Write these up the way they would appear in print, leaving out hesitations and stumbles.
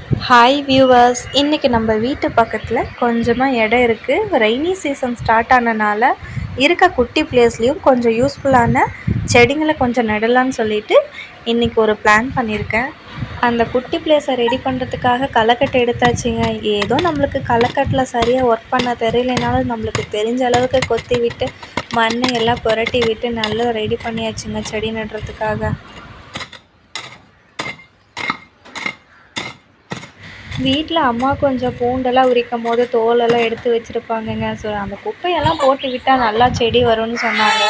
Hi viewers, இன்றைக்கி நம்ம வீட்டு பக்கத்தில் கொஞ்சமாக இடம் இருக்குது. ரெய்னி சீசன் ஸ்டார்ட் ஆனனால இருக்க குட்டி பிளேஸ்லேயும் கொஞ்சம் யூஸ்ஃபுல்லான செடிங்களை கொஞ்சம் நடலான்னு சொல்லிட்டு இன்றைக்கி ஒரு பிளான் பண்ணியிருக்கேன். அந்த குட்டி பிளேஸை ரெடி பண்ணுறதுக்காக களைக்கட்டு எடுத்தாச்சுங்க. ஏதோ நம்மளுக்கு களைக்கட்டில் சரியாக ஒர்க் பண்ண தெரியலைனாலும் நம்மளுக்கு தெரிஞ்ச அளவுக்கு கொத்தி விட்டு மண் எல்லாம் புரட்டி விட்டு நல்லா ரெடி பண்ணியாச்சுங்க செடி நடுறதுக்காக. வீட்டில் அம்மா கொஞ்சம் பூண்டெல்லாம் உரிக்கும் போது தோலெல்லாம் எடுத்து வச்சுருப்பாங்கங்க. ஸோ அந்த குப்பையெல்லாம் போட்டு விட்டால் நல்லா செடி வரும்னு சொன்னாங்க.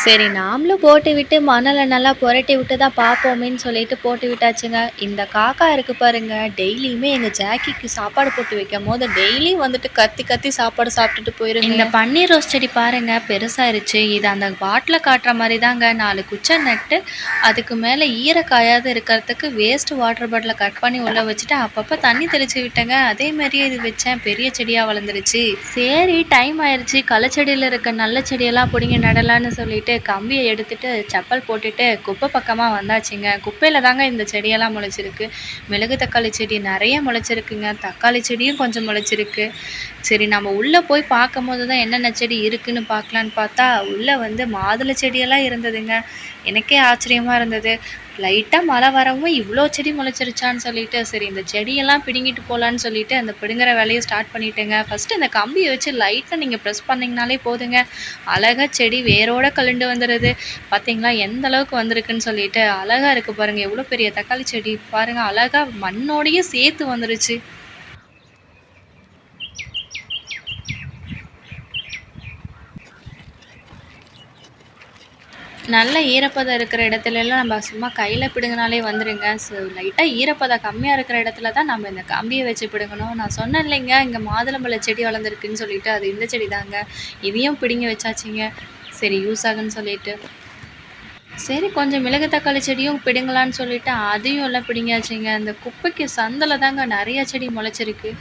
சரி, நாமளும் போட்டு விட்டு மணலை நல்லா புரட்டி விட்டு தான் பார்ப்போமேன்னு சொல்லிட்டு போட்டு விட்டாச்சுங்க. இந்த காக்கா இருக்குது பாருங்க, டெய்லியுமே எங்கள் ஜாக்கிக்கு சாப்பாடு போட்டு வைக்கும் போது டெய்லியும் வந்துட்டு கத்தி கத்தி சாப்பாடு சாப்பிட்டுட்டு போயிருங்க. இந்த பன்னீர் ரோஸ் செடி பாருங்க பெருசாயிருச்சு. இது அந்த பாட்டில் காட்டுற மாதிரி தாங்க 4 குச்சை நட்டு அதுக்கு மேலே ஈரக்காயாவது இருக்கிறதுக்கு வேஸ்ட் வாட்டர் பாட்டிலை கட் பண்ணி உள்ள வச்சுட்டு அப்பப்போ தண்ணி தெளிச்சு விட்டேங்க. அதே மாதிரியே இது வச்சேன், பெரிய செடியாக வளர்ந்துருச்சு. சரி, டைம் ஆயிடுச்சு, களச்செடியில் இருக்க நல்ல செடியெல்லாம் பிடிங்க நடலான்னு சொல்லிட்டு கம்பியை எடுத்துட்டு செப்பல் போட்டுட்டு குப்பை பக்கமாக வந்தாச்சுங்க. குப்பையில் தாங்க இந்த செடியெல்லாம் முளைச்சிருக்கு. மிளகு தக்காளி செடி நிறைய முளைச்சிருக்குங்க. தக்காளி செடியும் கொஞ்சம் முளைச்சிருக்கு. சரி, நம்ம உள்ளே போய் பார்க்கும் போது தான் என்னென்ன செடி இருக்குன்னு பார்க்கலான்னு பார்த்தா உள்ளே மாதுளை செடியெல்லாம் இருந்ததுங்க. எனக்கே ஆச்சரியமாக இருந்தது. லைட்டாக மழை வரவும் இவ்வளோ செடி முளைச்சிருச்சான்னு சொல்லிட்டு சரி இந்த செடியெல்லாம் பிடுங்கிட்டு போகலான்னு சொல்லிட்டு அந்த பிடுங்குற வேலையை ஸ்டார்ட் பண்ணிட்டேங்க. ஃபஸ்ட்டு இந்த கம்பியை வச்சு லைட்டாக நீங்கள் ப்ரெஸ் பண்ணிங்கனாலே போதுங்க, அழகாக செடி வேரோட கழுண்டு வந்துடுது. பார்த்தீங்களா எந்த அளவுக்கு வந்திருக்குன்னு சொல்லிட்டு. அழகாக இருக்குது பாருங்கள், எவ்வளோ பெரிய தக்காளி செடி பாருங்கள், அழகாக மண்ணோடையே சேர்த்து வந்துருச்சு. நல்ல ஈரப்பதம் இருக்கிற இடத்துலலாம் நம்ம சும்மா கையில் பிடுங்கினாலே வந்துடுங்க. ஸோ லைட்டாக ஈரப்பதம் கம்மியாக இருக்கிற இடத்துல தான் நம்ம இந்த கம்பியை வச்சு பிடுங்கணும். நான் சொன்னேன் இல்லைங்க, இங்கே மாதுளம்பழ செடி வளர்ந்துருக்குன்னு சொல்லிட்டு, அது இந்த செடி தாங்க. இதையும் பிடுங்கி வச்சாச்சுங்க, சரி யூஸ் ஆகுன்னு சொல்லிட்டு. சரி, கொஞ்சம் மிளகு தக்காளி செடியும் பிடுங்கலான்னு சொல்லிட்டு அதையும் எல்லாம் பிடுங்கியாச்சுங்க. அந்த குப்பைக்கு சந்தில் தாங்க நிறைய செடி முளைச்சிருக்கு.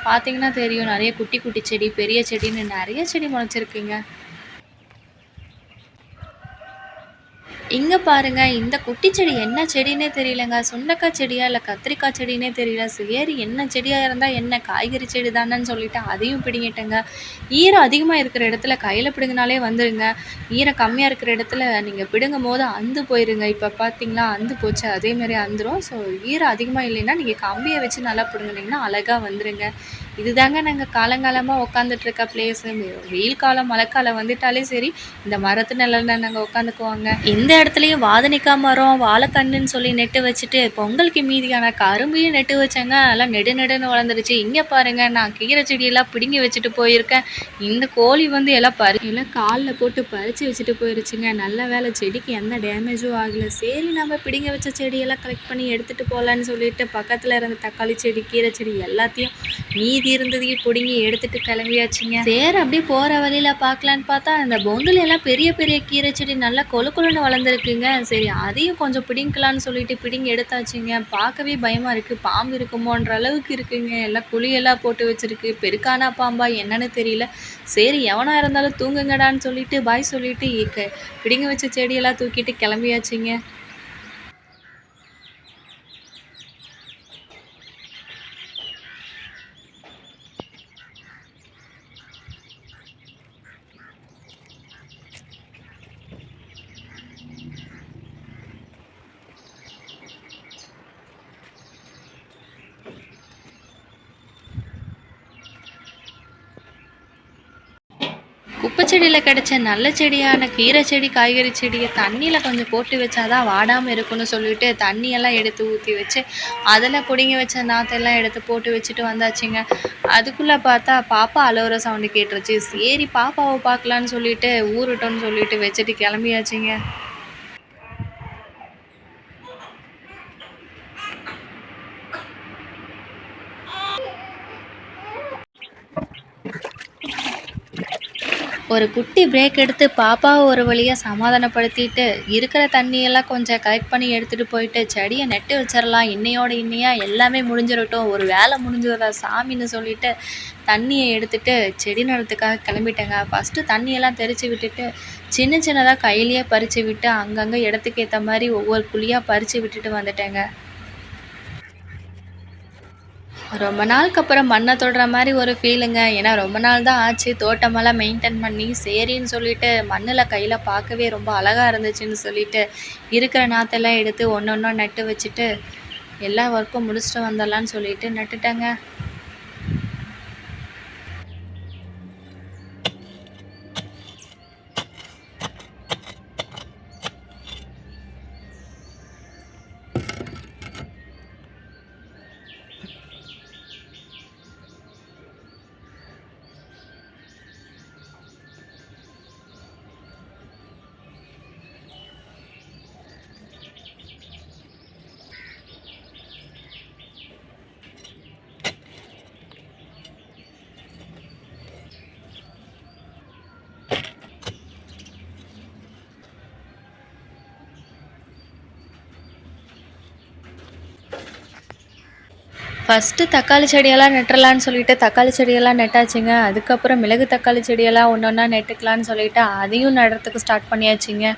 பார்த்தீங்கன்னா தெரியும், நிறைய குட்டி குட்டி செடி, பெரிய செடின்னு நிறைய செடி முளைச்சிருக்குங்க. இங்கே பாருங்க, இந்த குட்டி செடி என்ன செடின்னே தெரியலங்க. சுண்டக்காய் செடியா இல்லை கத்திரிக்காய் செடினே தெரியல. சரி, என்ன செடியாக இருந்தால் என்ன, காய்கறி செடி தானேன்னு சொல்லிட்டு அதையும் பிடுங்கிட்டேங்க. ஈரம் அதிகமாக இருக்கிற இடத்துல கையில் பிடுங்கினாலே வந்துடுங்க. ஈரம் கம்மியாக இருக்கிற இடத்துல நீங்கள் பிடுங்கும் போது அந்து போயிருங்க. இப்போ பார்த்தீங்களா அந்து போச்சு, அதேமாரி அந்துடும். ஸோ ஈரம் அதிகமாக இல்லைன்னா நீங்கள் கம்பியை வச்சு நல்லா பிடுங்கினீங்கன்னா அழகாக வந்துடுங்க. இதுதாங்க நாங்கள் காலங்காலமாக உட்காந்துட்ருக்க பிளேஸு. வெயில் காலம் மழைக்காலம் வந்துட்டாலே சரி, இந்த மரத்து நிழல்ல நாங்கள் உட்காந்துக்குவாங்க. இந்த இடத்துலையும் வாதனிக்கா மரம் வாழைக்கண்ணுன்னு சொல்லி நெட்டு வச்சுட்டு பொங்கலுக்கு மீதியான கரும்பையும் நெட்டு வச்சேங்க. அதெல்லாம் நெடு நெடுன்னு வளர்ந்துருச்சு. இங்கே பாருங்கள், நான் கீரை செடியெல்லாம் பிடுங்கி வச்சுட்டு போயிருக்கேன். இந்த கோழி எல்லாம் காலில் போட்டு பறித்து வச்சுட்டு போயிருச்சுங்க. நல்ல வேலை, செடிக்கு எந்த டேமேஜும் ஆகலை. சரி, நம்ம பிடுங்கி வச்ச செடியெல்லாம் கலெக்ட் பண்ணி எடுத்துகிட்டு போகலான்னு சொல்லிட்டு பக்கத்தில் இருந்த தக்காளி செடி கீரை செடி எல்லாத்தையும் மீதி இருந்ததையும் பிடுங்கி எடுத்துகிட்டு கிளம்பியாச்சுங்க. சரி, அப்படியே போகிற வழியில் பார்க்கலான்னு பார்த்தா அந்த பொந்தில் எல்லாம் பெரிய பெரிய கீரை செடி நல்லா கொழு கொழுன்னு வளர்ந்துருக்குங்க. சரி, அதையும் கொஞ்சம் பிடிங்கலான்னு சொல்லிட்டு பிடுங்கி எடுத்தாச்சுங்க. பார்க்கவே பயமாக இருக்குது, பாம்பு இருக்குமோன்ற அளவுக்கு இருக்குங்க. எல்லாம் குழியெல்லாம் போட்டு வச்சுருக்கு. பெருக்கானா பாம்பா என்னன்னு தெரியல. சரி, எவனா இருந்தாலும் தூங்குங்கடான்னு சொல்லிட்டு பாய் சொல்லிட்டு பிடுங்கி வச்ச செடியெல்லாம் தூக்கிட்டு கிளம்பியாச்சுங்க. குப்பைச்செடியில் கிடச்ச நல்ல செடியான கீரை செடி காய்கறி செடியை தண்ணியில் கொஞ்சம் போட்டு வச்சாதான் வாடாமல் இருக்குன்னு சொல்லிட்டு தண்ணியெல்லாம் எடுத்து ஊற்றி வச்சு அதில் பிடுங்கி வச்ச நாற்றெல்லாம் எடுத்து போட்டு வச்சுட்டு வந்தாச்சுங்க. அதுக்குள்ளே பார்த்தா பாப்பா அழுவுற சவுண்டு கேட்டுருச்சு. சரி, பாப்பாவை பார்க்கலான்னு சொல்லிட்டு ஊருட்டோன்னு சொல்லிட்டு வச்சுட்டு கிளம்பியாச்சுங்க. ஒரு குட்டி பிரேக் எடுத்து பாப்பாவை ஒரு வழியாக சமாதானப்படுத்திட்டு இருக்கிற தண்ணியெல்லாம் கொஞ்சம் கலெக்ட் பண்ணி எடுத்துகிட்டு போயிட்டு செடியை நட்டு வச்சிடலாம். இன்னையோட இன்னையா எல்லாமே முடிஞ்சிடட்டும், ஒரு வேலை முடிஞ்சிடறா சாமின்னு சொல்லிட்டு தண்ணியை எடுத்துகிட்டு செடி நடத்துக்காக கிளம்பிட்டேங்க. ஃபஸ்ட்டு தண்ணியெல்லாம் தெளித்து விட்டுட்டு சின்ன சின்னதாக கையிலேயே பறித்து விட்டு அங்கங்கே இடத்துக்கு ஏற்ற மாதிரி ஒவ்வொரு குழியாக பறித்து விட்டுட்டு வந்துட்டேங்க. ரொம்ப நாளுக்கு அப்புறம் மண்ண தொடுற மாரி ஒரு ஃபீலுங்க. ஏன்னா ரொம்ப நாள் தான் ஆச்சு தோட்டமெல்லாம் மெயின்டெயின் பண்ணி, சரின்னு சொல்லிட்டு மண்ணுல கையில பார்க்கவே ரொம்ப அழகா இருந்துச்சுன்னு சொல்லிட்டு, இருக்கிற நாத்தெல்லாம் எடுத்து ஒண்ணொண்ணா நட்டு வச்சுட்டு, எல்லா ஒர்க்கும் முடிச்சுட்டு வந்துடலான்னு சொல்லிட்டு நட்டுட்டேங்க. ஃபர்ஸ்ட்டு தக்காளி செடியெல்லாம் நட்டுறலான்னு சொல்லிட்டு தக்காளி செடியெல்லாம் நட்டாச்சுங்க. அதுக்கப்புறம் மிளகு தக்காளி செடியெல்லாம் ஒண்ணொண்ணா நட்டுக்கலான்னு சொல்லிட்டு அதையும் நடுறதுக்கு ஸ்டார்ட் பண்ணியாச்சுங்க.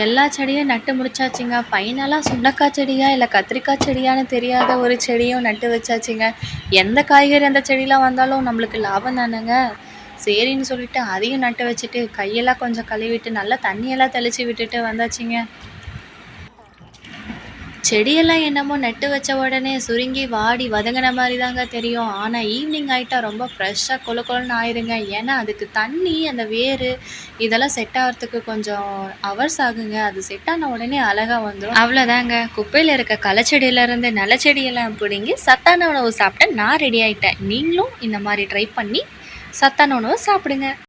எல்லா செடியும் நட்டு முடிச்சாச்சுங்க. ஃபைனலாக சுண்டக்காய் செடியா இல்லை கத்திரிக்காய் செடியான்னு தெரியாத ஒரு செடியும் நட்டு வச்சாச்சுங்க. எந்த காய்கறி அந்த செடியில் வந்தாலும் நம்மளுக்கு லாபம் தானேங்க. சரின்னு சொல்லிட்டு அதையும் நட்டு வச்சுட்டு கையெல்லாம் கொஞ்சம் கழுவிட்டு நல்லா தண்ணியெல்லாம் தெளித்து விட்டுட்டு வந்தாச்சுங்க. செடியெல்லாம் என்னமோ நட்டு வச்ச உடனே சுருங்கி வாடி வதங்கின மாதிரி தாங்க தெரியும். ஆனால் ஈவினிங் ஆகிட்டா ரொம்ப ஃப்ரெஷ்ஷாக கொழு கொழுன்னு ஆயிருங்க. ஏன்னா அதுக்கு தண்ணி அந்த வேர் இதெல்லாம் செட் ஆகிறதுக்கு கொஞ்சம் ஹவர்ஸ் ஆகுங்க. அது செட் ஆன உடனே அழகாக வந்துடும். அவ்வளோதாங்க, குப்பையில் இருக்க களச்செடியிலேருந்து நல்ல செடியெல்லாம் பிடுங்கி சத்தான உணவு சாப்பிட்டு நான் ரெடி ஆகிட்டேன். நீங்களும் இந்த மாதிரி ட்ரை பண்ணி சத்தான உணவு சாப்பிடுங்க.